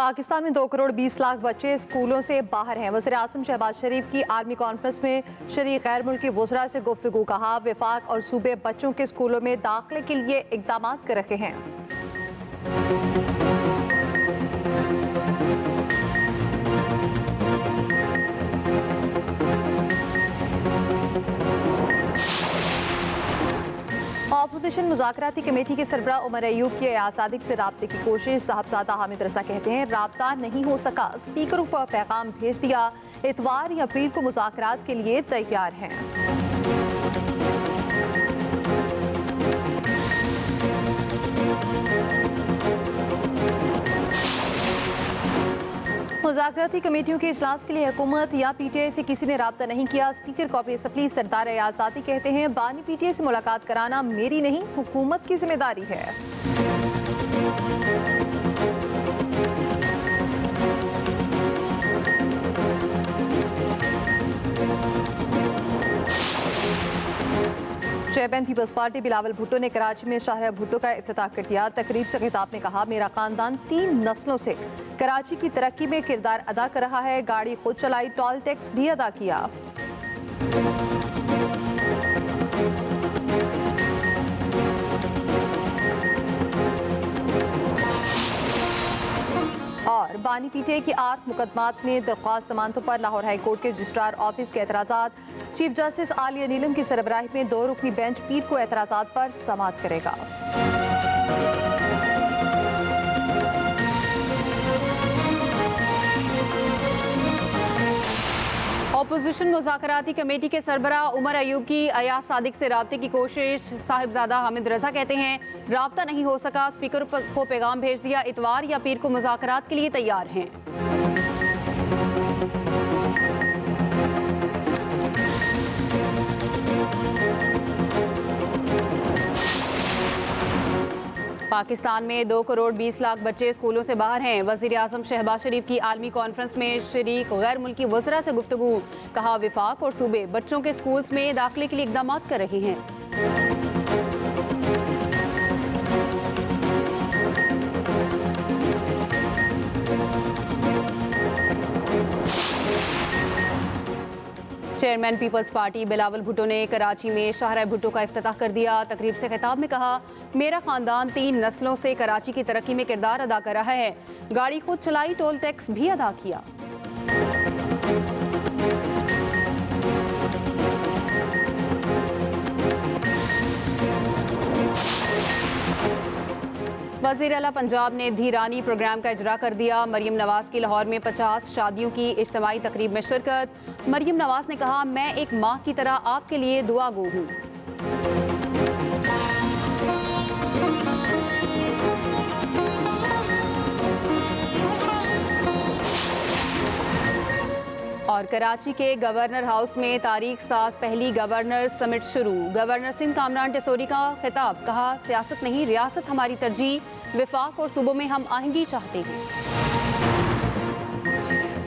पाकिस्तान में 2 करोड़ 20 लाख बच्चे स्कूलों से बाहर हैं। वज़ीर आज़म शहबाज शरीफ की आर्मी कॉन्फ्रेंस में शरीक गैर मुल्की वज़रा से गुफ्तगू। कहा, वफाक और सूबे बच्चों के स्कूलों में दाखिले के लिए इक़दाम कर रहे हैं। ऑपोजिशन मुज़ाकराती कमेटी के सरबरा उमर अयूब की अयाज सादिक से राब्ते की कोशिश। साहबजादा हामिद रज़ा कहते हैं, राब्ता नहीं हो सका, स्पीकर को पैगाम भेज दिया, इतवार या पीर को मुज़ाकरात के लिए तैयार हैं। मुज़ाकराती कमेटियों के इजलास के लिए हुकूमत या PTI से किसी ने राब्ता नहीं किया। स्पीकर कौमी असम्बली सरदार अयाज सादी कहते हैं, बानी PTI से मुलाकात कराना मेरी नहीं, हुकूमत की जिम्मेदारी है। चेयरमैन पीपल्स पार्टी बिलावल भुट्टो ने कराची में शाहरा भुट्टो का इफ्तिताह कर दिया। तकरीब से खिताब में कहा, मेरा खानदान 3 नस्लों से कराची की तरक्की में किरदार अदा कर रहा है। गाड़ी खुद चलाई, टोल टैक्स भी अदा किया। और बानी PTI की 8 मुकदमात में दरख्वास्त जमानतों पर लाहौर हाई कोर्ट के रजिस्ट्रार ऑफिस के एतराज़ात। चीफ जस्टिस आलिया नीलम की सरबराही में 2 रुकनी बेंच पीर को एतराज़ात पर समाअत करेगा। ऑपोजिशन मुज़ाकराती कमेटी के सरबरा उमर अयूब की अयाज सादिक से राब्ते की कोशिश। साहिबजादा हामिद रज़ा कहते हैं, राब्ता नहीं हो सका, स्पीकर को पैगाम भेज दिया, इतवार या पीर को मुज़ाकरात के लिए तैयार हैं। पाकिस्तान में 2 करोड़ 20 लाख बच्चे स्कूलों से बाहर हैं। वज़ीर आज़म शहबाज शरीफ की आलमी कॉन्फ्रेंस में शरीक गैर मुल्की वज़रा से गुफ्तगू। कहा, वफाक और सूबे बच्चों के स्कूल्स में दाखिले के लिए इक़दाम कर रहे हैं। चेयरमैन पीपल्स पार्टी बिलावल भुट्टो ने कराची में शाहरा भुट्टो का इफ्तिताह कर दिया। तकरीब से खिताब में कहा, मेरा खानदान 3 नस्लों से कराची की तरक्की में किरदार अदा कर रहा है। गाड़ी खुद चलाई, टोल टैक्स भी अदा किया। वज़ीर आला पंजाब ने धीरानी प्रोग्राम का इजरा कर दिया। मरियम नवाज की लाहौर में 50 शादियों की इज्तिमाई तकरीब में शिरकत। मरियम नवाज ने कहा, मैं एक माँ की तरह आपके लिए दुआ गो हूँ। और कराची के गवर्नर हाउस में तारीख साज पहली गवर्नर समिट शुरू। गवर्नर सिंध कामरान टेसोरी का खिताब। कहा, सियासत नहीं, रियासत हमारी तरजीह। वफाक और सूबों में हम आहंगी चाहते हैं।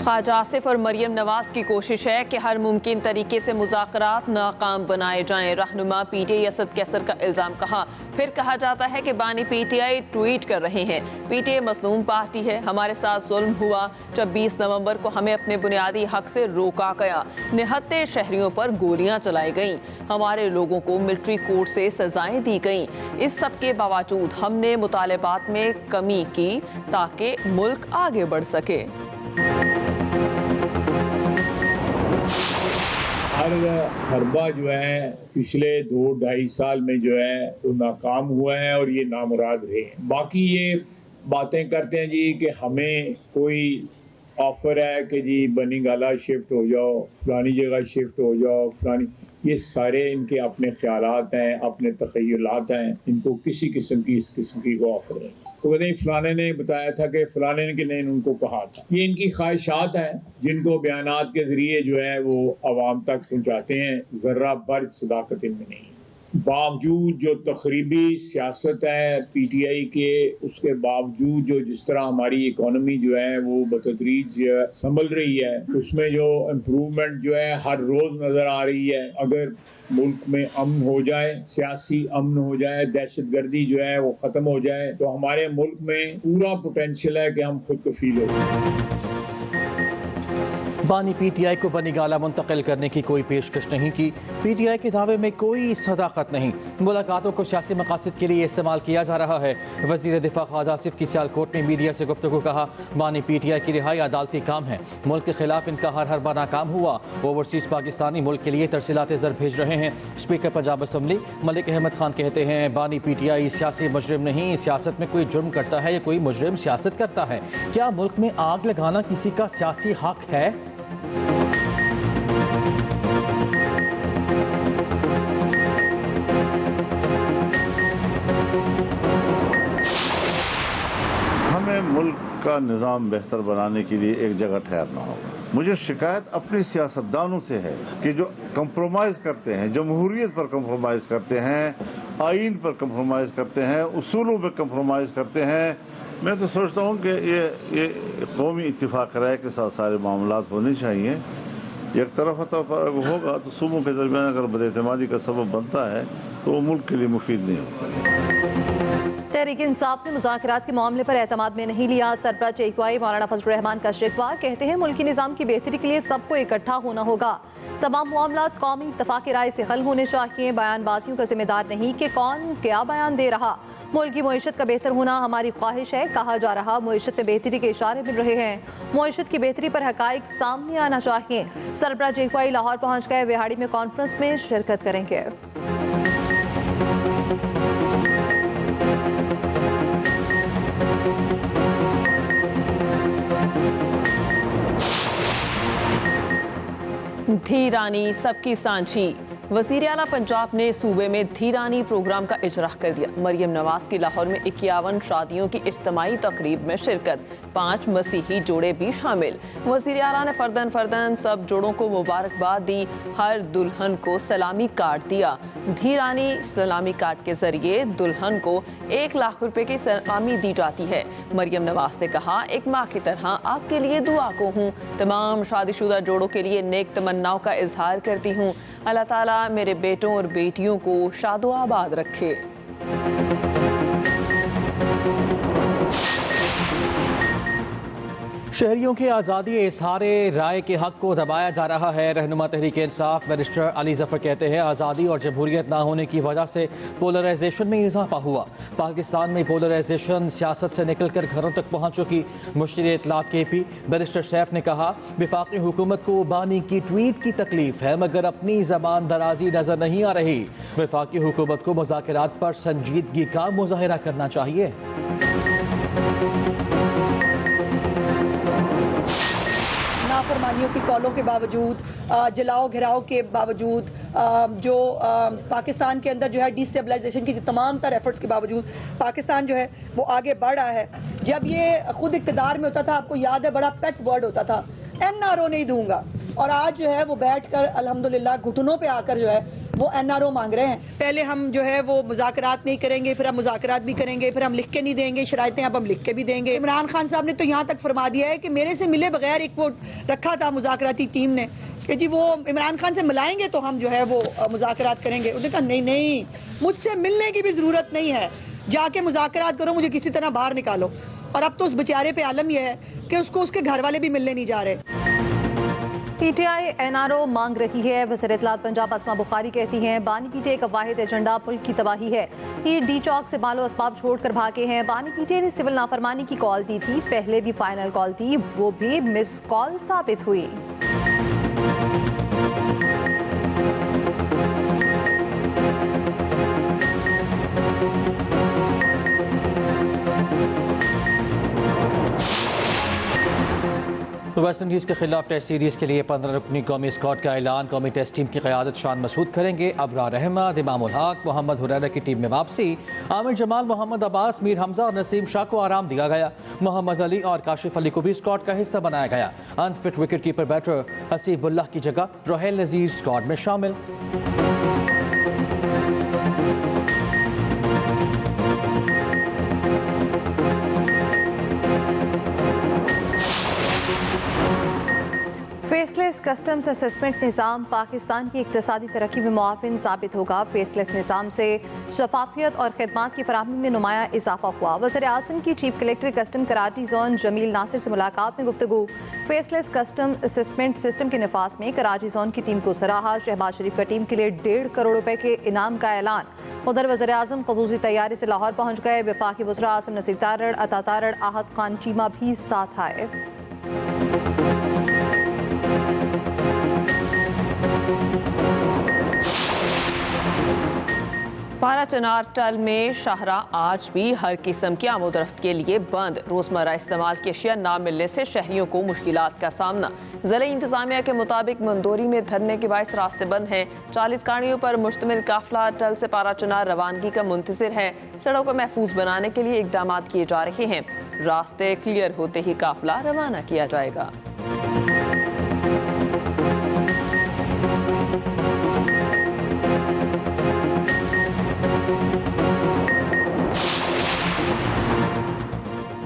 ख्वाजा आसिफ और मरियम नवाज की कोशिश है कि हर मुमकिन तरीके से मुज़ाकरात नाकाम बनाए जाएं। रहनुमा PTI असद कैसर का इल्ज़ाम। कहा, फिर कहा जाता है कि बानी PTI ट्वीट कर रहे हैं। PTI मज़लूम पार्टी है, हमारे साथ जुल्म हुआ जब 20 नवंबर को हमें अपने बुनियादी हक से रोका गया। निहत्ते शहरियों पर गोलियां चलाई गईं, हमारे लोगों को मिलिट्री कोर्ट से सजाएं दी गईं। इस सब के बावजूद हमने मुतालबात में कमी की ताकि मुल्क आगे बढ़ सके। हर हरबा जो है पिछले 2-2.5 साल में जो है वो नाकाम हुआ है और ये नामुराद रहे हैं। बाकी ये बातें करते हैं जी कि हमें कोई ऑफर है कि जी बनी गाला शिफ्ट हो जाओ, फलानी जगह शिफ्ट हो जाओ, फलानी, ये सारे इनके अपने ख्यालात हैं, अपने तखय्युलात हैं। इनको किसी किस्म की इस किस्म की को ऑफर है तो नहीं फलाने ने बताया था कि फलाने ने कि नहीं उनको कहा था। ये इनकी ख्वाहिशात हैं जिनको बयानात के जरिए जो है वो आवाम तक पहुँचाते हैं। ज़र्रा भर सदाकत इनमें नहीं है। बावजूद जो तकरीबी सियासत है पीटीआई के, उसके बावजूद जो जिस तरह हमारी इकोनॉमी जो है वो बतदरीज संभल रही है, उसमें जो इम्प्रूवमेंट जो है हर रोज नजर आ रही है। अगर मुल्क में अमन हो जाए, सियासी अमन हो जाए, दहशतगर्दी जो है वो खत्म हो जाए, तो हमारे मुल्क में पूरा पोटेंशियल है कि हम खुद कफील हो जाए। बानी पीटीआई को बनी गाला मुंतकिल करने की कोई पेशकश नहीं की। पीटीआई के दावे में कोई सदाकत नहीं। मुलाकातों को सियासी मकासद के लिए इस्तेमाल किया जा रहा है। वज़ीर दिफा ख्वाजा आसिफ की सियालकोट में मीडिया से गुफ्तगू कहा, बानी पीटीआई की रिहाई अदालती काम है। मुल्क के खिलाफ इनका हर बार नाकाम हुआ। ओवरसीज़ पाकिस्तानी मुल्क के लिए तरसीलात ज़र भेज रहे हैं। स्पीकर पंजाब असम्बली मलिक अहमद खान कहते हैं, बानी पीटीआई सियासी मुजरिम नहीं, सियासत में कोई जुर्म करता है या कोई मुजरिम सियासत करता है। क्या मुल्क में आग लगाना किसी का सियासी हक है? हमें मुल्क का निज़ाम बेहतर बनाने के लिए एक जगह ठहरना होगा। मुझे शिकायत अपने सियासतदानों से है कि जो कंप्रोमाइज़ करते हैं, जमहूरियत पर कंप्रोमाइज़ करते हैं, आइन पर कंप्रोमाइज़ करते हैं, उसूलों पर कंप्रोमाइज़ करते हैं। मैं तो सोचता हूँ कि ये कौमी इत्तिफाक राय के साथ सारे मामलात होने चाहिए। एक तरफ होगा तो सूबों के दरमियान अगर बदएतमादी का सबब बनता है तो वो मुल्क के लिए मुफीद नहीं होगा। तहरीक इंसाफ ने मुज़ाकरात के मामले पर एतमाद में नहीं लिया। सरबराह चेकवाई मौलाना फजल रहमान का शिकवा, कहते हैं मुल्की निज़ाम की बेहतरी के लिए सबको इकट्ठा होना होगा। तमाम मामलात कौमी इत्तफाक राय से हल होने चाहिए। बयानबाजियों का जिम्मेदार नहीं कि कौन क्या बयान दे रहा। मुल्क की मईशत का बेहतर होना हमारी ख्वाहिश है। कहा जा रहा मईशत में बेहतरी के इशारे मिल रहे हैं। मईशत की बेहतरी पर हकाइक सामने आना चाहिए। सरबराह चेकवाई लाहौर पहुँच गए। विहाड़ी में कॉन्फ्रेंस में शिरकत करेंगे। धीरानी सबकी सांझी। वज़ीर आला पंजाब ने सूबे में धीरानी प्रोग्राम का इजरा कर दिया। मरियम नवाज की लाहौर में 51 शादियों की इज्तिमाई तकरीब में शिरकत, 5 मसीही जोड़े भी शामिल। वज़ीर आला ने फर्दन सब जोड़ों को मुबारकबाद दी। हर दुल्हन को सलामी कार्ड दिया। धीरानी सलामी कार्ड के जरिए दुल्हन को 1 लाख रुपए की सलामी दी जाती है। मरियम नवाज ने कहा, एक माँ की तरह आपके लिए दुआ को हूँ। तमाम शादीशुदा जोड़ों के लिए नेक तमन्नाओं का इजहार करती हूँ। अल्लाह ताला मेरे बेटों और बेटियों को शादो आबाद रखे। शहरियों के आज़ादी इज़हार राय के हक को दबाया जा रहा है। रहनुमा तहरीक इंसाफ बैरिस्टर अली ज़फ़र कहते हैं, आज़ादी और जमहूरियत ना होने की वजह से पोलराइजेशन में इजाफा हुआ। पाकिस्तान में पोलराइजेशन सियासत से निकल कर घरों तक पहुँच चुकी। मुश्तिर इत्तलात KP बैरिस्टर सैफ ने कहा, वफाकी हुकूमत को बानी की ट्वीट की तकलीफ है मगर अपनी ज़बान दराजी नज़र नहीं आ रही। वफाकी हुकूमत को मुज़ाकरात पर संजीदगी का मुज़ाहिरा करना चाहिए। नाफरमानियों की कॉलों के बावजूद, जलाओ घिराव के बावजूद, जो पाकिस्तान के अंदर जो है डिस्टेबलाइजेशन की तमाम तर एफर्ट्स के बावजूद पाकिस्तान जो है वो आगे बढ़ रहा है। जब ये खुद इक़्तिदार में होता था, आपको याद है, बड़ा पेट वर्ड होता था, NRO नहीं दूंगा, और आज जो है वो बैठकर अल्हम्दुलिल्लाह घुटनों पे आकर जो है वो NRO मांग रहे हैं। पहले हम जो है वो मुज़ाकरात नहीं करेंगे, फिर हम मुज़ाकरात भी करेंगे, फिर हम लिख के नहीं देंगे शराइतें, अब हम लिख के भी देंगे। इमरान खान साहब ने तो यहाँ तक फरमा दिया है कि मेरे से मिले बगैर एक वो रखा था मुज़ाकराती टीम ने कि जी वो इमरान खान से मिलाएंगे तो हम जो है वो मुज़ाकरात करेंगे। उसने कहा नहीं, मुझसे मिलने की भी ज़रूरत नहीं है, जाके मुज़ाकरात करो, मुझे किसी तरह बाहर निकालो। और अब तो उस बेचारे पे आलम यह है कि उसको उसके घर वाले भी मिलने नहीं जा रहे। PTI NRO मांग रही है। वज़ीर इत्तलात पंजाब अस्मा बुखारी कहती हैं, बानी PTI का वाहिद एजेंडा मुल्क की तबाही है। ये डी चौक से मालो असबाब छोड़कर भागे हैं। बानी PTI ने सिविल नाफरमानी की कॉल दी थी, पहले भी फाइनल कॉल थी, वो भी मिस कॉल साबित हुई। वेस्ट इंडीज़ के खिलाफ टेस्ट सीरीज़ के लिए 15 रुकनी कौमी स्क्वाड का ऐलान। कौमी टेस्ट टीम की क़यादत शान मसूद करेंगे। अबरार अहमद, इमामुल हक, मोहम्मद हुरैरा की टीम में वापसी। आमिर जमाल, मोहम्मद अब्बास, मीर हमजा और नसीम शाह को आराम दिया गया। मोहम्मद अली और काशिफ अली को भी स्क्वाड का हिस्सा बनाया गया। Unfit wicket keeper batter Hasibullah की जगह रोहेल नज़ीर स्क्वाड में शामिल। फेसलेस कस्टम्स असेसमेंट निज़ाम पाकिस्तान की इक़्तिसादी तरक्की में मुआविन साबित होगा। फेसलेस निज़ाम से शफाफियत और खदमात की फराहमी में नुमाया इजाफा हुआ। वज़ीर-ए-आज़म की chief collector custom Karachi zone Jamil Nasir से मुलाकात में गुफ्तगू। फेसलेस कस्टम असेसमेंट सिस्टम के नफाज में कराची जोन की टीम को सराहा। शहबाज शरीफ का टीम के लिए 1.5 करोड़ रुपए के इनाम का ऐलान। उधर वज़ीर-ए-आज़म ख़ुसूसी तैयारी से लाहौर पहुँच गए। वफाकी वज़रा आसिम नसीर तारड़, अता तारड़, आहत खान चीमा भी साथ आए। पारा चनार टल में शाहरा आज भी हर किस्म की आमोदरफ्त के लिए बंद। रोजमर्रा इस्तेमाल की अशिया ना मिलने से शहरियों को मुश्किलात का सामना। ज़िला इंतजामिया के मुताबिक मंदोरी में धरने के बायस रास्ते बंद हैं। 40 गाड़ियों पर मुश्तमिल काफिला टल से पारा चनार रवानगी का मुंतज़िर है। सड़कों को महफूज बनाने के लिए इकदाम किए जा रहे हैं। रास्ते क्लियर होते ही काफिला रवाना किया जाएगा।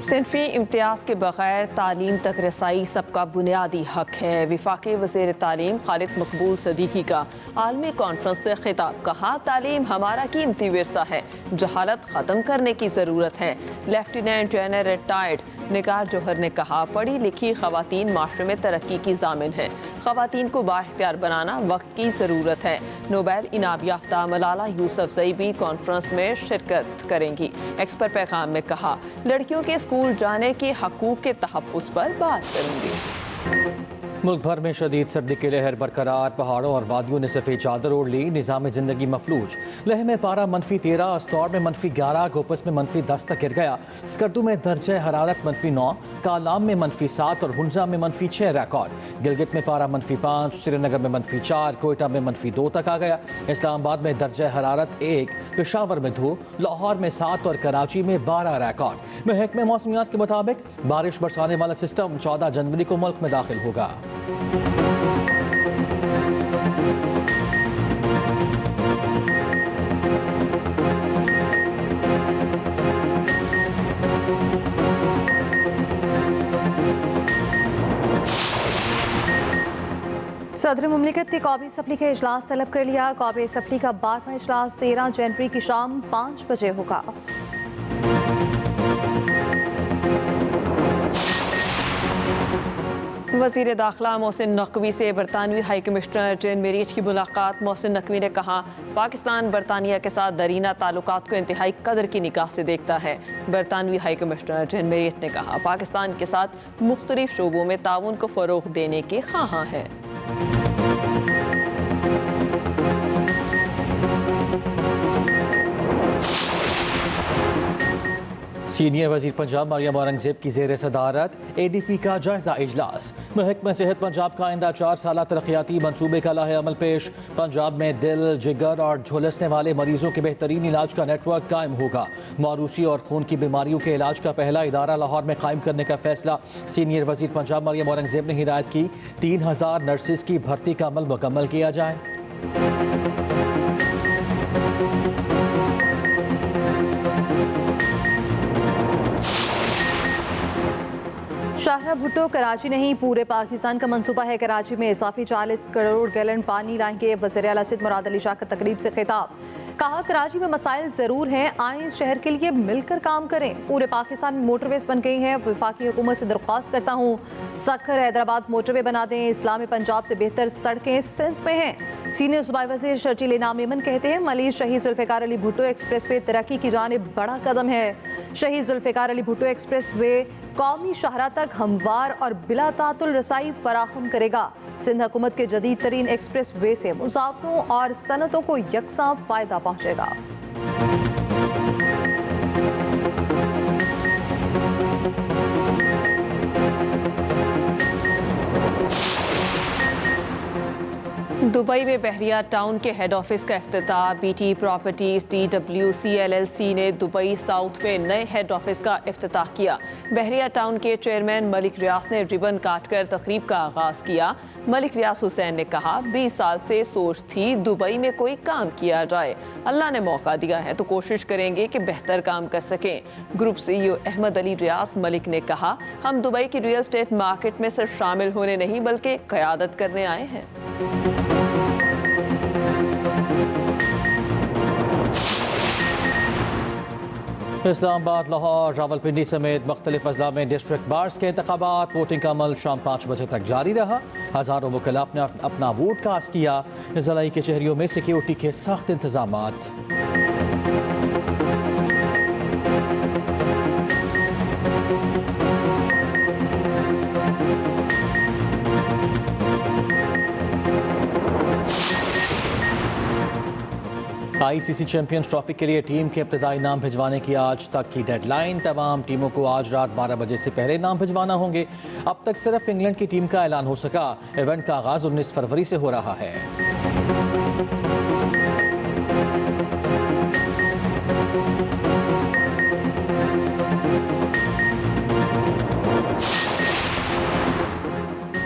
सिंफी इम्तियाज़ के बगैर तालीम तक रसाई सबका बुनियादी हक है। वफाकी वज़ीर तालीम खालिद मकबूल सदीकी का आलमी कॉन्फ्रेंस से खिताब। कहा, तालीम हमारा कीमती विरसा है, जहालत ख़त्म करने की ज़रूरत है। लेफ्टिनेंट जनरल रिटायर्ड निगार जौहर ने कहा, पढ़ी लिखी ख़वातीन माशरे में तरक्की की ज़ामिन है। ख़वातीन को बाइख्तियार बनाना वक्त की ज़रूरत है। नोबेल इनाम याफ्ता मलाला यूसुफजई भी कॉन्फ्रेंस में शिरकत करेंगी। एक्सपर्ट पैगाम में कहा, लड़कियों के स्कूल जाने के हकूक़ के तहफ़्फ़ुज़ पर बात करूँगी। मुल्क भर में शदीद सर्दी की लहर बरकरार। पहाड़ों और वादियों ने सफ़ेद चादर ओढ़ ली। निज़ाम ज़िंदगी मफलूज। लेह में पारा -13, अस्तौर में -11, गोपस में -10 तक गिर गया। स्कर्दू में दर्जा हरारत -9, कालाम में -7 और हुंजा में -6 रिकॉर्ड। गिलगित में पारा -5, श्रीनगर में -4, कोयटा में -2 तक आ गया। इस्लामाबाद में दर्जा हरारत 1, पेशावर में 2, लाहौर में 7 और कराची में 12 रिकॉर्ड। महकमे मौसमियात के मुताबिक बारिश बरसाने वाला सिस्टम 14 जनवरी को मुल्क में दाखिल होगा। सदर मुमलिकत ने कौमी असम्बली का इजलास तलब कर लिया। कौमी असम्बली का 12वां इजलास 13 जनवरी की शाम 5 बजे होगा। वज़ीर दाखिला मोहसिन नकवी से बरतानवी हाई कमिश्नर जेन मेरिट की मुलाकात। मोहसिन नकवी ने कहा, पाकिस्तान बरतानिया के साथ दरीना ताल्लुकात को इंतहाई कदर की निगाह से देखता है। बरतानवी हाई कमिश्नर जेन मेरिट ने कहा, पाकिस्तान के साथ मुख्तलिफ शोबों में ताउन को फ़रोग़ देने के ख़्वाहां हैं। सीनियर वजीर पंजाब मरियम औरंगजेब की ज़ेर सदारत ADP का जायजा इजलास। महकमा सेहत पंजाब का आइंदा 4 साला तरक्याती मनसूबे का लाहे अमल पेश। पंजाब में दिल, जिगर और झुलसने वाले मरीजों के बेहतरीन इलाज का नेटवर्क कायम होगा। मौरूसी और खून की बीमारियों के इलाज का पहला इदारा लाहौर में कायम करने का फैसला। सीनियर वजीर पंजाब मरियम औरंगजेब ने हिदायत की, 3000 नर्सिस की भर्ती का अमल मुकम्मल किया जाए। शाहरा भुट्टो कराची नहीं पूरे पाकिस्तान का मंसूबा है। कराची में इजाफी 40 करोड़ गैलन पानी लाएंगे। वज़ीर आला सिंध मुराद अली शाह का तकरीब से खिताब। कहा, कराची में मसाइल ज़रूर हैं, आए इस शहर के लिए मिलकर काम करें। पूरे पाकिस्तान में मोटरवेज बन गई हैं। वफाकी हुकूमत से दरख्वास्त करता हूँ, सखर हैदराबाद मोटरवे बना दें। इस्लामी पंजाब से बेहतर सड़कें सिंध में हैं। सीनियर सूबाई वज़ीर शर्जील इनाम मेमन कहते हैं, मलिक शहीद जुल्फ़िकार अली भुट्टो एक्सप्रेस वे तरक्की की जानिब बड़ा कदम है। शहीद जुल्फ़िकार अली भुट्टो एक्सप्रेस वे कौमी शाहरा तक हमवार और बिला तातुल रसाई फराहम करेगा। सिंध हुकूमत के जदीद तरीन एक्सप्रेस वे से मुसाफिरों और सनतों को यकसा फ़ायदा पहुँचेगा। दुबई में बहरिया टाउन के हेड ऑफिस का इफ्तिताह। BT प्रॉपर्टीज TWC LLC ने दुबई साउथ में नए हेड ऑफिस का इफ्तिताह किया। बहरिया टाउन के चेयरमैन मलिक रियास ने रिबन काटकर तकरीब का आगाज किया। मलिक रियास हुसैन ने कहा, 20 साल से सोच थी दुबई में कोई काम किया जाए। अल्लाह ने मौका दिया है तो कोशिश करेंगे कि बेहतर काम कर सकें। ग्रुप CEO अहमद अली रियास मलिक ने कहा, हम दुबई की रियल एस्टेट मार्केट में सिर्फ शामिल होने नहीं बल्कि क़यादत करने आए हैं। इस्लामाबाद, लाहौर, रावलपिंडी समेत मुख्तलिफ अजला में डिस्ट्रिक्ट बार्स के इंतखाबात। वोटिंग का अमल शाम 5 बजे तक जारी रहा। हज़ारों वकला ने अपना वोट कास्ट किया। ज़िला कचहरियों में सिक्योरिटी के सख्त इंतजामात। ICC चैंपियंस ट्रॉफी के लिए टीम के इब्तदाई नाम भिजवाने की आज तक की डेडलाइन। तमाम टीमों को आज रात 12 बजे से पहले नाम भिजवाना होंगे। अब तक सिर्फ इंग्लैंड की टीम का ऐलान हो सका। इवेंट का आगाज 19 फरवरी से हो रहा है।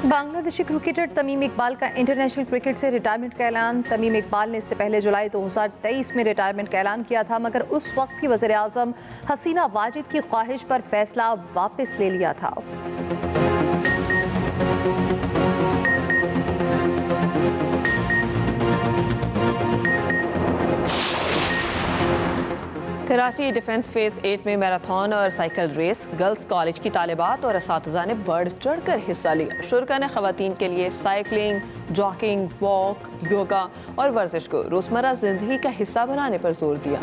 बांग्लादेशी क्रिकेटर तमीम इकबाल का इंटरनेशनल क्रिकेट से रिटायरमेंट का ऐलान। तमीम इकबाल ने इससे पहले जुलाई 2023 में रिटायरमेंट का ऐलान किया था, मगर उस वक्त की वज़ीर आज़म हसीना वाजिद की ख्वाहिश पर फैसला वापस ले लिया था। कराची डिफेंस फेज 8 में मैराथन और साइकिल रेस। गर्ल्स कॉलेज की तालिबात और असातिज़ा ने बढ़ चढ़ कर हिस्सा लिया। शुरा ने ख़वातीन के लिए साइकिलिंग, जॉगिंग, वॉक, योगा और वर्जिश को रोज़मर्रा ज़िंदगी का हिस्सा बनाने पर जोर दिया।